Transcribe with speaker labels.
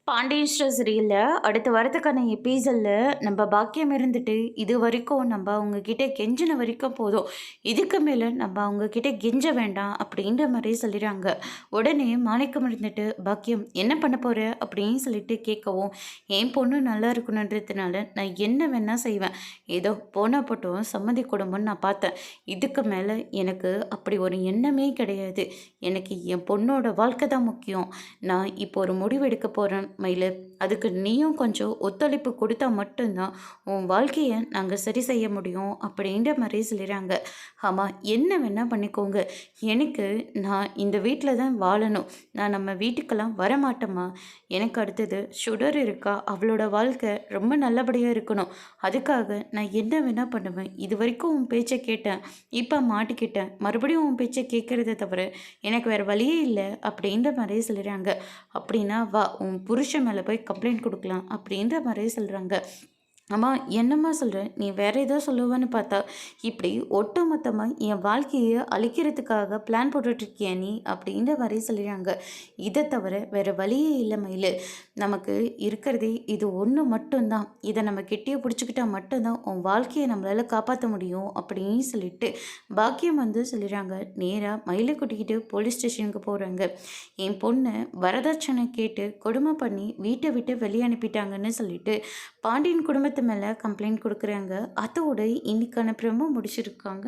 Speaker 1: Pandian store சீரியல்ல அடுத்த வாரத்துக்கான எபிசோட்ல நம்ம பாக்கியம் இருந்துட்டு இது வரைக்கும் நம்ம அவங்க கிட்ட கெஞ்சின வரைக்கும் போதும். இதுக்கு மேல நம்ம அவங்க கிட்ட கெஞ்ச வேண்டாம் அப்படின்ற மாதிரி சொல்லிடுறாங்க. உடனே மாணிக்கம் இருந்துட்டு பாக்கியம் என்ன பண்ண போற அப்படின்னு சொல்லிட்டு கேட்கவும், என் பொண்ணு நல்லா இருக்கணுன்றதுனால நான் என்ன வேணா செய்வேன். ஏதோ போனா போட்டும் சம்மதி குடும்பம்னு நான் பார்த்தேன். இதுக்கு மேல எனக்கு அப்படி ஒரு எண்ணமே கிடையாது. எனக்கு என் பொண்ணோட வாழ்க்கை தான் முக்கியம். நான் இப்போ ஒரு முடிவு எடுக்க போறேன் மயிலு. அதுக்கு நீயும் கொஞ்சம் ஒத்துழைப்பு கொடுத்தா மட்டும்தான் உன் வாழ்க்கையை நாங்கள் சரி செய்ய முடியும் அப்படின்ற மாதிரி சொல்லிடுறாங்க. ஆமாம், என்ன வேணால் பண்ணிக்கோங்க. எனக்கு நான் இந்த வீட்டில் தான் வாழணும். நான் நம்ம வீட்டுக்கெல்லாம் வரமாட்டேம்மா. எனக்கு அடுத்தது சுடர் இருக்கா, அவளோட வாழ்க்கை ரொம்ப நல்லபடியாக இருக்கணும். அதுக்காக நான் என்ன வேணால் பண்ணுவேன். இது வரைக்கும் உன் பேச்சை கேட்டேன், இப்போ மாட்டிக்கிட்டேன். மறுபடியும் உன் பேச்சை கேட்குறத தவிர எனக்கு வேறு வழியே இல்லை அப்படின்ற மாதிரியே சொல்லிடுறாங்க. அப்படின்னா வா உன் புருஷன் மேலே போய் கம்ப்ளைண்ட் கொடுக்கலாம் அப்படின்ற மாதிரியே சொல்கிறாங்க. அம்மா என்னம்மா சொல்கிற, நீ வேற ஏதோ சொல்லுவேன்னு பார்த்தா இப்படி ஒட்டு மொத்தமாக என் வாழ்க்கையை அழிக்கிறதுக்காக பிளான் போட்டுட்ருக்கியா நீ அப்படின்ற மாதிரி சொல்லிடுறாங்க. இதை தவிர வேறு வழியே இல்லை மயிலு. நமக்கு இருக்கிறதே இது ஒன்று மட்டும்தான். இதை நம்ம கெட்டியை பிடிச்சிக்கிட்டா மட்டும்தான் உன் வாழ்க்கையை நம்மளால் காப்பாற்ற முடியும் அப்படின்னு சொல்லிட்டு பாக்கியம் சொல்லிடுறாங்க. நேராக மயிலை கூட்டிக்கிட்டு போலீஸ் ஸ்டேஷனுக்கு போகிறாங்க. என் பொண்ணை வரதட்சணை கேட்டு கொடுமை பண்ணி வீட்டை விட்டு வெளியே அனுப்பிட்டாங்கன்னு சொல்லிட்டு பாண்டியன் குடும்பத்து மேலே கம்ப்ளைண்ட் கொடுக்குறாங்க. அதோட இன்னைக்கான ப்ரோமோ முடிச்சிருக்காங்க.